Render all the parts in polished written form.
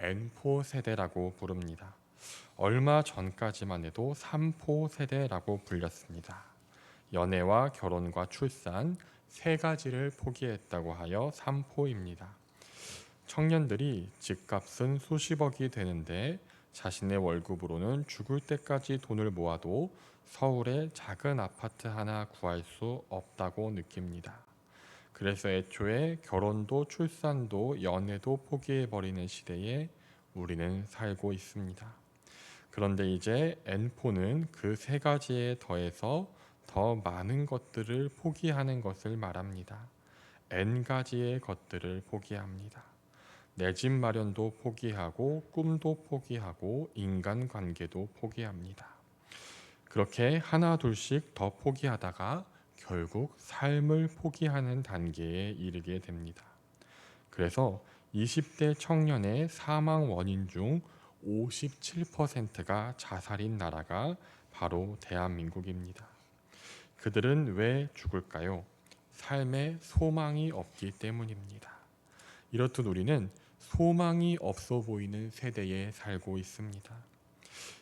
N포 세대라고 부릅니다. 얼마 전까지만 해도 3포 세대라고 불렸습니다. 연애와 결혼과 출산 세 가지를 포기했다고 하여 3포입니다. 청년들이 집값은 수십억이 되는데 자신의 월급으로는 죽을 때까지 돈을 모아도 서울에 작은 아파트 하나 구할 수 없다고 느낍니다. 그래서 애초에 결혼도 출산도 연애도 포기해버리는 시대에 우리는 살고 있습니다. 그런데 이제 N포는 그 세 가지에 더해서 더 많은 것들을 포기하는 것을 말합니다. N가지의 것들을 포기합니다. 내 집 마련도 포기하고 꿈도 포기하고 인간관계도 포기합니다. 그렇게 하나 둘씩 더 포기하다가 결국 삶을 포기하는 단계에 이르게 됩니다. 그래서 20대 청년의 사망 원인 중 57%가 자살인 나라가 바로 대한민국입니다. 그들은 왜 죽을까요? 삶에 소망이 없기 때문입니다. 이렇듯 우리는 소망이 없어 보이는 세대에 살고 있습니다.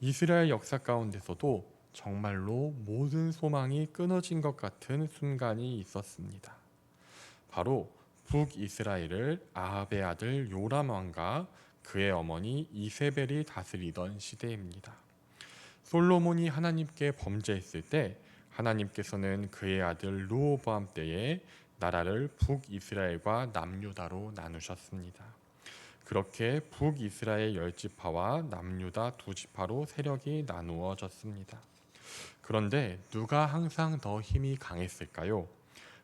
이스라엘 역사 가운데서도 정말로 모든 소망이 끊어진 것 같은 순간이 있었습니다. 바로 북이스라엘을 아합의 아들 요람 왕과 그의 어머니 이세벨이 다스리던 시대입니다. 솔로몬이 하나님께 범죄했을 때 하나님께서는 그의 아들 르호보암 때에 나라를 북이스라엘과 남유다로 나누셨습니다. 그렇게 북이스라엘 10지파와 남유다 2지파로 세력이 나누어졌습니다. 그런데 누가 항상 더 힘이 강했을까요?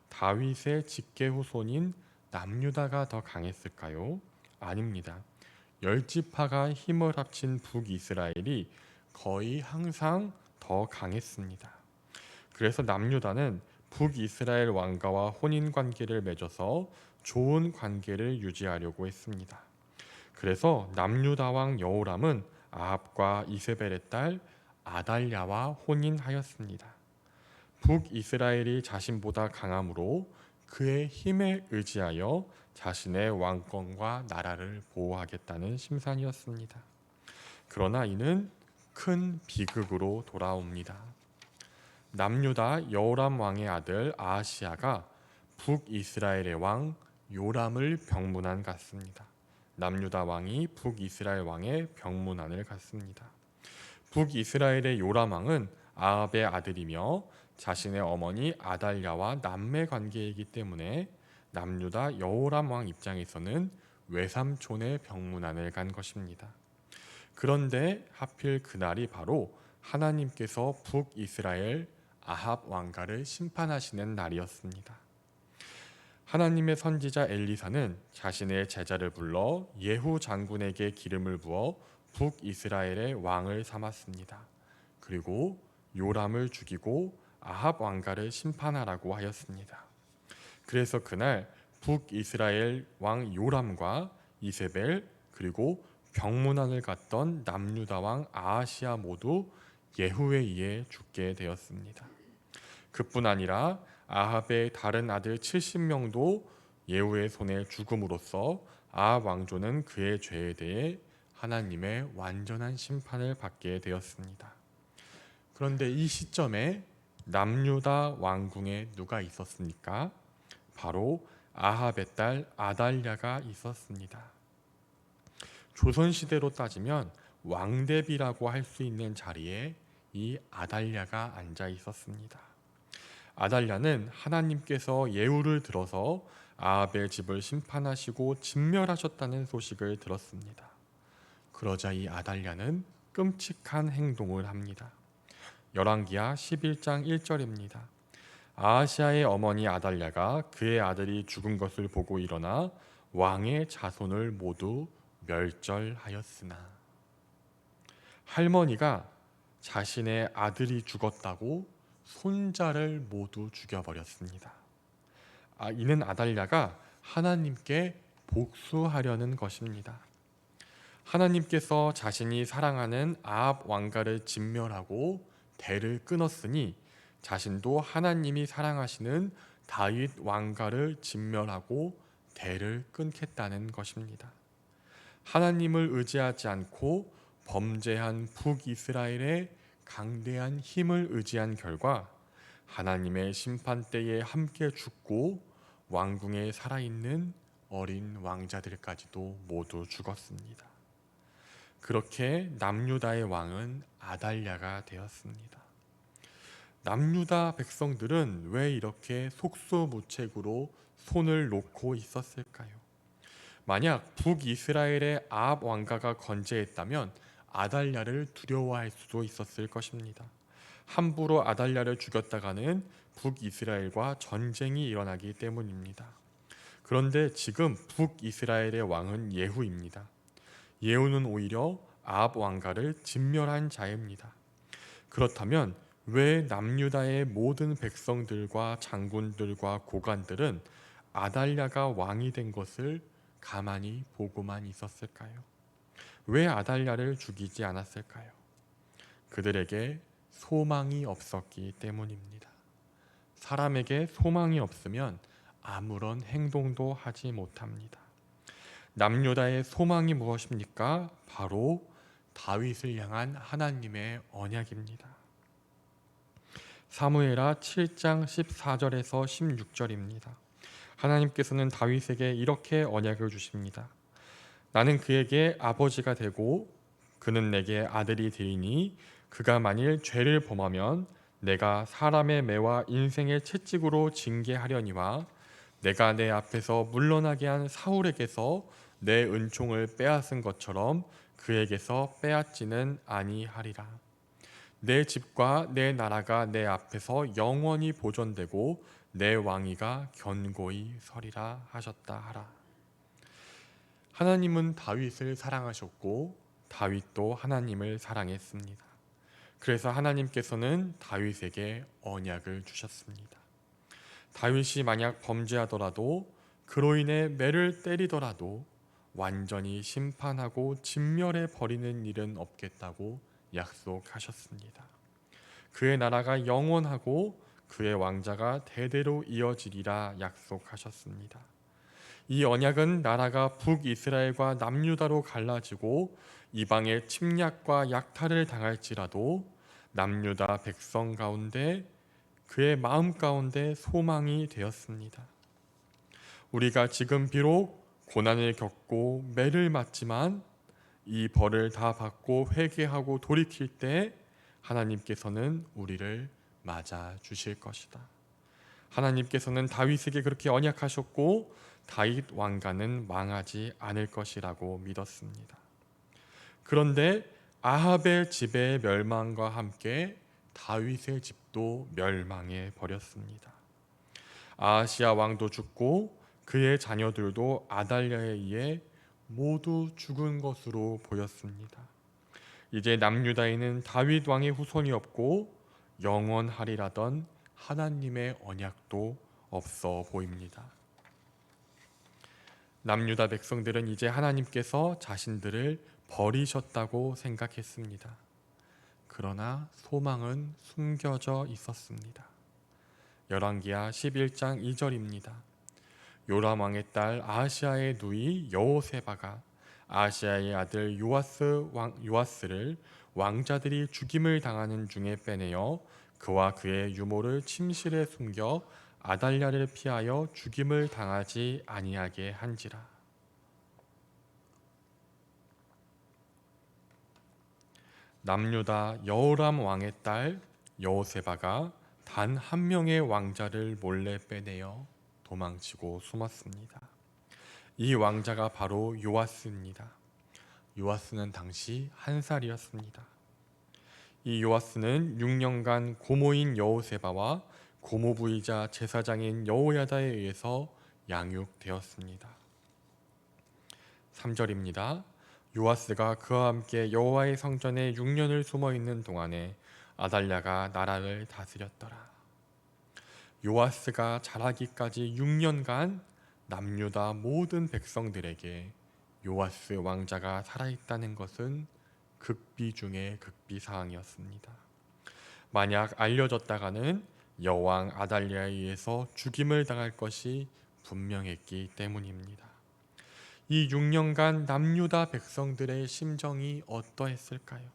다윗의 직계 후손인 남유다가 더 강했을까요? 아닙니다. 10지파가 힘을 합친 북이스라엘이 거의 항상 더 강했습니다. 그래서 남유다는 북이스라엘 왕가와 혼인관계를 맺어서 좋은 관계를 유지하려고 했습니다. 그래서 남유다 왕 여호람은 아합과 이세벨의 딸 아달랴와 혼인하였습니다. 북이스라엘이 자신보다 강함으로 그의 힘에 의지하여 자신의 왕권과 나라를 보호하겠다는 심산이었습니다. 그러나 이는 큰 비극으로 돌아옵니다. 남유다 여호람 왕의 아들 아하시야가 북이스라엘의 왕 요람을 병문안 갔습니다. 남유다 왕이 북이스라엘 왕의 병문안을 갔습니다. 북이스라엘의 요람 왕은 아합의 아들이며 자신의 어머니 아달랴와 남매 관계이기 때문에 남유다 여호람 왕 입장에서는 외삼촌의 병문안을 간 것입니다. 그런데 하필 그날이 바로 하나님께서 북이스라엘 아합 왕가를 심판하시는 날이었습니다. 하나님의 선지자 엘리사는 자신의 제자를 불러 예후 장군에게 기름을 부어 북이스라엘의 왕을 삼았습니다. 그리고 요람을 죽이고 아합 왕가를 심판하라고 하였습니다. 그래서 그날 북이스라엘 왕 요람과 이세벨 그리고 병문안을 갔던 남유다 왕 아하시야 모두 예후에 의해 죽게 되었습니다. 그뿐 아니라 아합의 다른 아들 70명도 예후의 손에 죽음으로써 아합 왕조는 그의 죄에 대해 하나님의 완전한 심판을 받게 되었습니다. 그런데 이 시점에 남유다 왕궁에 누가 있었습니까? 바로 아합의 딸 아달랴가 있었습니다. 조선시대로 따지면 왕대비라고 할 수 있는 자리에 이 아달랴가 앉아 있었습니다. 아달랴는 하나님께서 예후를 들어서 아합의 집을 심판하시고 진멸하셨다는 소식을 들었습니다. 그러자 이 아달랴는 끔찍한 행동을 합니다. 열왕기하 11장 1절입니다. 아하시아의 어머니 아달랴가 그의 아들이 죽은 것을 보고 일어나 왕의 자손을 모두 멸절하였으나. 할머니가 자신의 아들이 죽었다고 손자를 모두 죽여버렸습니다. 이는 아달랴가 하나님께 복수하려는 것입니다. 하나님께서 자신이 사랑하는 아합 왕가를 진멸하고 대를 끊었으니 자신도 하나님이 사랑하시는 다윗 왕가를 진멸하고 대를 끊겠다는 것입니다. 하나님을 의지하지 않고 범죄한 북이스라엘의 강대한 힘을 의지한 결과 하나님의 심판 때에 함께 죽고 왕궁에 살아있는 어린 왕자들까지도 모두 죽었습니다. 그렇게 남유다의 왕은 아달랴가 되었습니다. 남유다 백성들은 왜 이렇게 속수무책으로 손을 놓고 있었을까요? 만약 북이스라엘의 아합 왕가가 건재했다면 아달랴를 두려워할 수도 있었을 것입니다. 함부로 아달랴를 죽였다가는 북이스라엘과 전쟁이 일어나기 때문입니다. 그런데 지금 북이스라엘의 왕은 예후입니다. 예후는 오히려 아합 왕가를 진멸한 자입니다. 그렇다면 왜 남유다의 모든 백성들과 장군들과 고관들은 아달랴가 왕이 된 것을 가만히 보고만 있었을까요? 왜 아달랴를 죽이지 않았을까요? 그들에게 소망이 없었기 때문입니다. 사람에게 소망이 없으면 아무런 행동도 하지 못합니다. 남유다의 소망이 무엇입니까? 바로 다윗을 향한 하나님의 언약입니다. 사무엘하 7장 14절에서 16절입니다. 하나님께서는 다윗에게 이렇게 언약을 주십니다. 나는 그에게 아버지가 되고 그는 내게 아들이 되리니 그가 만일 죄를 범하면 내가 사람의 매와 인생의 채찍으로 징계하려니와 내가 내 앞에서 물러나게 한 사울에게서 내 은총을 빼앗은 것처럼 그에게서 빼앗지는 아니하리라. 내 집과 내 나라가 내 앞에서 영원히 보존되고 내 왕위가 견고히 서리라 하셨다 하라. 하나님은 다윗을 사랑하셨고 다윗도 하나님을 사랑했습니다. 그래서 하나님께서는 다윗에게 언약을 주셨습니다. 다윗이 만약 범죄하더라도 그로 인해 매를 때리더라도 완전히 심판하고 진멸해 버리는 일은 없겠다고 약속하셨습니다. 그의 나라가 영원하고 그의 왕자가 대대로 이어지리라 약속하셨습니다. 이 언약은 나라가 북이스라엘과 남유다로 갈라지고 이방의 침략과 약탈을 당할지라도 남유다 백성 가운데 그의 마음 가운데 소망이 되었습니다. 우리가 지금 비록 고난을 겪고 매를 맞지만 이 벌을 다 받고 회개하고 돌이킬 때 하나님께서는 우리를 맞아 주실 것이다. 하나님께서는 다윗에게 그렇게 언약하셨고 다윗 왕가는 망하지 않을 것이라고 믿었습니다. 그런데 아합의 집의 멸망과 함께 다윗의 집도 멸망해 버렸습니다. 아하시야 왕도 죽고 그의 자녀들도 아달랴에 의해 모두 죽은 것으로 보였습니다. 이제 남유다에는 다윗 왕의 후손이 없고 영원하리라던 하나님의 언약도 없어 보입니다. 남유다 백성들은 이제 하나님께서 자신들을 버리셨다고 생각했습니다. 그러나 소망은 숨겨져 있었습니다. 열왕기하 11장 2절입니다. 요람 왕의 딸 아하시아의 누이 여호세바가 아하시아의 아들 요아스를 왕자들이 죽임을 당하는 중에 빼내어 그와 그의 유모를 침실에 숨겨 아달랴를 피하여 죽임을 당하지 아니하게 한지라. 남유다 여호람 왕의 딸 여호세바가 단 한 명의 왕자를 몰래 빼내어 도망치고 숨었습니다. 이 왕자가 바로 요아스입니다. 요아스는 당시 1살이었습니다. 이 요아스는 6년간 고모인 여호세바와 고모부이자 제사장인 여호야다에 의해서 양육되었습니다. 3절입니다. 요아스가 그와 함께 여호와의 성전에 6년을 숨어 있는 동안에 아달랴가 나라를 다스렸더라. 요아스가 자라기까지 6년간 남유다 모든 백성들에게 요아스 왕자가 살아있다는 것은 극비 중의 극비 사항이었습니다. 만약 알려졌다가는 여왕 아달랴에 의해서 죽임을 당할 것이 분명했기 때문입니다. 이 6년간 남유다 백성들의 심정이 어떠했을까요?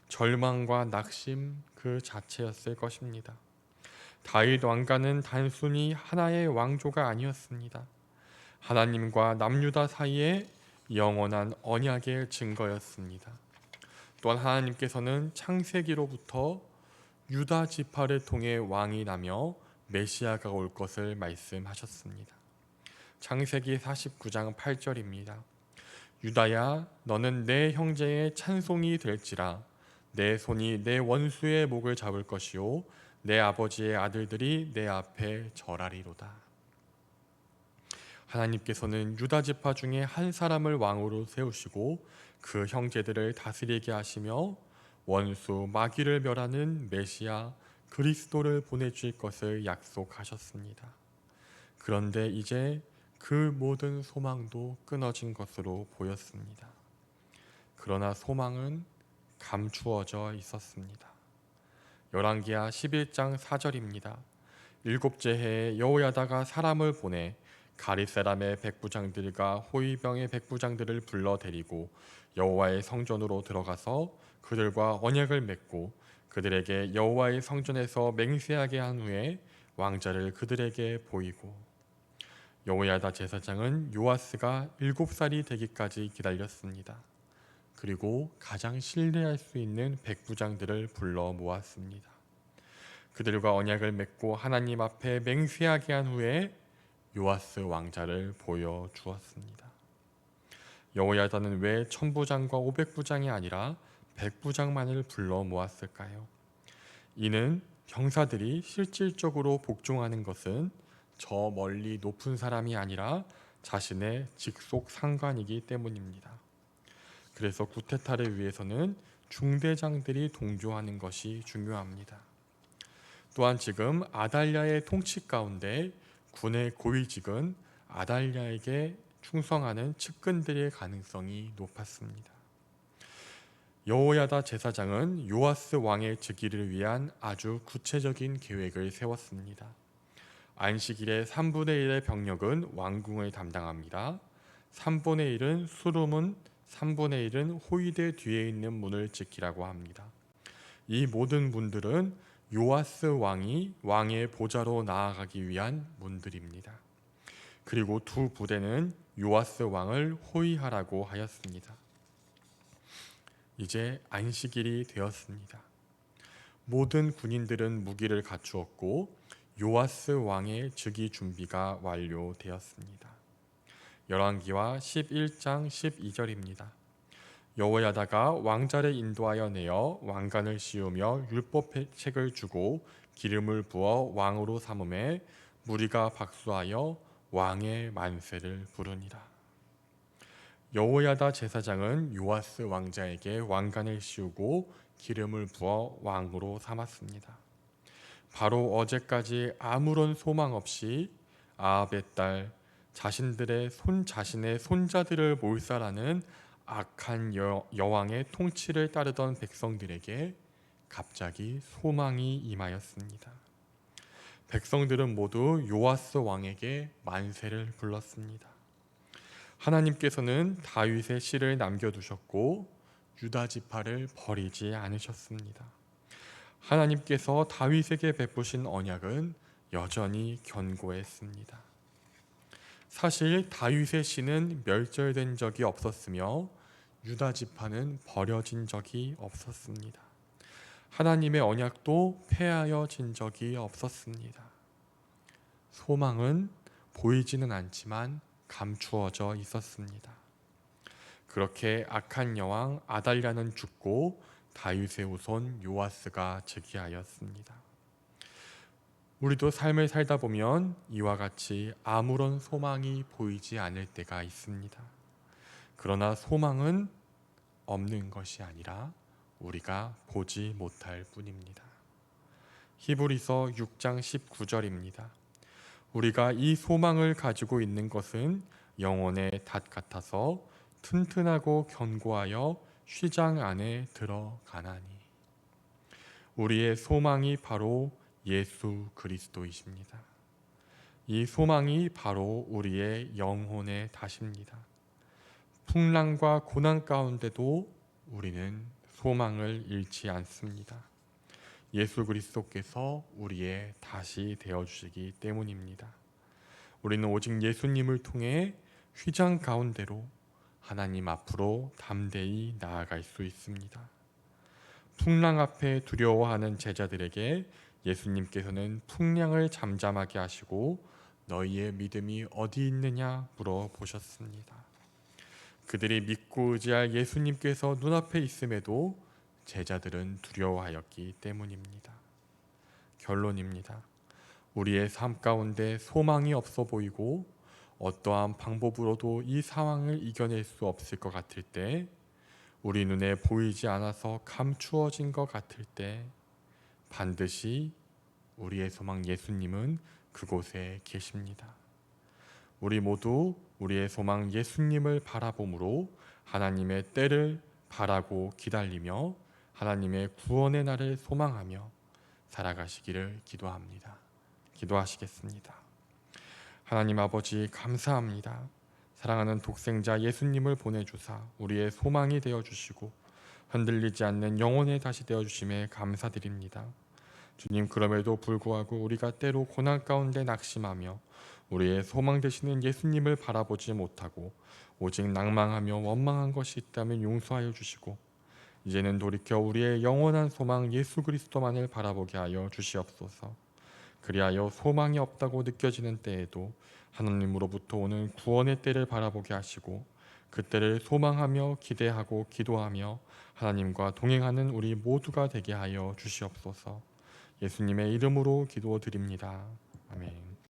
절망과 낙심 그 자체였을 것입니다. 다윗 왕가는 단순히 하나의 왕조가 아니었습니다. 하나님과 남유다 사이에 영원한 언약의 증거였습니다. 또한 하나님께서는 창세기로부터 유다 지파를 통해 왕이 나며 메시아가 올 것을 말씀하셨습니다. 창세기 49장 8절입니다. 유다야, 너는 내 형제의 찬송이 될지라. 내 손이 내 원수의 목을 잡을 것이요 내 아버지의 아들들이 내 앞에 절하리로다. 하나님께서는 유다 지파 중에 한 사람을 왕으로 세우시고 그 형제들을 다스리게 하시며 원수 마귀를 멸하는 메시아 그리스도를 보내주실 것을 약속하셨습니다. 그런데 이제 그 모든 소망도 끊어진 것으로 보였습니다. 그러나 소망은 감추어져 있었습니다. 열왕기하 11장 4절입니다. 일곱째 해에 여호야다가 사람을 보내 가릿 사람의 백부장들과 호위병의 백부장들을 불러 데리고 여호와의 성전으로 들어가서 그들과 언약을 맺고 그들에게 여호와의 성전에서 맹세하게 한 후에 왕자를 그들에게 보이고, 여호야다 제사장은 요아스가 7살이 되기까지 기다렸습니다. 그리고 가장 신뢰할 수 있는 백부장들을 불러 모았습니다. 그들과 언약을 맺고 하나님 앞에 맹세하게 한 후에 요아스 왕자를 보여주었습니다. 여호야다는 왜 천부장과 500부장이 아니라 100부장만을 불러 모았을까요? 이는 병사들이 실질적으로 복종하는 것은 저 멀리 높은 사람이 아니라 자신의 직속 상관이기 때문입니다. 그래서 구테타를 위해서는 중대장들이 동조하는 것이 중요합니다. 또한 지금 아달랴의 통치 가운데 군의 고위직은 아달랴에게 충성하는 측근들의 가능성이 높았습니다. 여호야다 제사장은 요아스 왕의 즉위를 위한 아주 구체적인 계획을 세웠습니다. 안식일의 3분의 1의 병력은 왕궁을 담당합니다. 3분의 1은 수루문, 3분의 1은 호위대 뒤에 있는 문을 지키라고 합니다. 이 모든 문들은 요아스 왕이 왕의 보좌로 나아가기 위한 문들입니다. 그리고 두 부대는 요아스 왕을 호위하라고 하였습니다. 이제 안식일이 되었습니다. 모든 군인들은 무기를 갖추었고 요아스 왕의 즉위 준비가 완료되었습니다. 열왕기하 11장 12절입니다. 여호야다가 왕자를 인도하여 내어 왕관을 씌우며 율법책을 주고 기름을 부어 왕으로 삼음에 무리가 박수하여 왕의 만세를 부르니라. 여호야다 제사장은 요아스 왕자에게 왕관을 씌우고 기름을 부어 왕으로 삼았습니다. 바로 어제까지 아무런 소망 없이 아합의 딸 자신의 손자들을 몰살하는 악한 여왕의 통치를 따르던 백성들에게 갑자기 소망이 임하였습니다. 백성들은 모두 요아스 왕에게 만세를 불렀습니다. 하나님께서는 다윗의 씨를 남겨두셨고 유다 지파를 버리지 않으셨습니다. 하나님께서 다윗에게 베푸신 언약은 여전히 견고했습니다. 사실 다윗의 씨는 멸절된 적이 없었으며 유다 지파는 버려진 적이 없었습니다. 하나님의 언약도 폐하여진 적이 없었습니다. 소망은 보이지는 않지만 감추어져 있었습니다. 그렇게 악한 여왕 아달랴는 죽고 다윗의 후손 요아스가 즉위하였습니다. 우리도 삶을 살다 보면 이와 같이 아무런 소망이 보이지 않을 때가 있습니다. 그러나 소망은 없는 것이 아니라 우리가 보지 못할 뿐입니다. 히브리서 6장 19절입니다. 우리가 이 소망을 가지고 있는 것은 영혼의 닷 같아서 튼튼하고 견고하여 휘장 안에 들어가나니. 우리의 소망이 바로 예수 그리스도이십니다. 이 소망이 바로 우리의 영혼의 닷입니다. 풍랑과 고난 가운데도 우리는 소망을 잃지 않습니다. 예수 그리스도께서 우리의 다시 되어주시기 때문입니다. 우리는 오직 예수님을 통해 휘장 가운데로 하나님 앞으로 담대히 나아갈 수 있습니다. 풍랑 앞에 두려워하는 제자들에게 예수님께서는 풍랑을 잠잠하게 하시고 너희의 믿음이 어디 있느냐 물어보셨습니다. 그들이 믿고 의지할 예수님께서 눈앞에 있음에도 제자들은 두려워하였기 때문입니다. 결론입니다. 우리의 삶 가운데 소망이 없어 보이고 어떠한 방법으로도 이 상황을 이겨낼 수 없을 것 같을 때, 우리 눈에 보이지 않아서 감추어진 것 같을 때 반드시 우리의 소망 예수님은 그곳에 계십니다. 우리 모두 우리의 소망 예수님을 바라봄으로 하나님의 때를 바라고 기다리며 하나님의 구원의 날을 소망하며 살아가시기를 기도합니다. 기도하시겠습니다. 하나님 아버지 감사합니다. 사랑하는 독생자 예수님을 보내주사 우리의 소망이 되어주시고 흔들리지 않는 영혼의 다시 되어주심에 감사드립니다. 주님, 그럼에도 불구하고 우리가 때로 고난 가운데 낙심하며 우리의 소망 되시는 예수님을 바라보지 못하고 오직 낭망하며 원망한 것이 있다면 용서하여 주시고 이제는 돌이켜 우리의 영원한 소망 예수 그리스도만을 바라보게 하여 주시옵소서. 그리하여 소망이 없다고 느껴지는 때에도 하나님으로부터 오는 구원의 때를 바라보게 하시고 그 때를 소망하며 기대하고 기도하며 하나님과 동행하는 우리 모두가 되게 하여 주시옵소서. 예수님의 이름으로 기도드립니다. 아멘.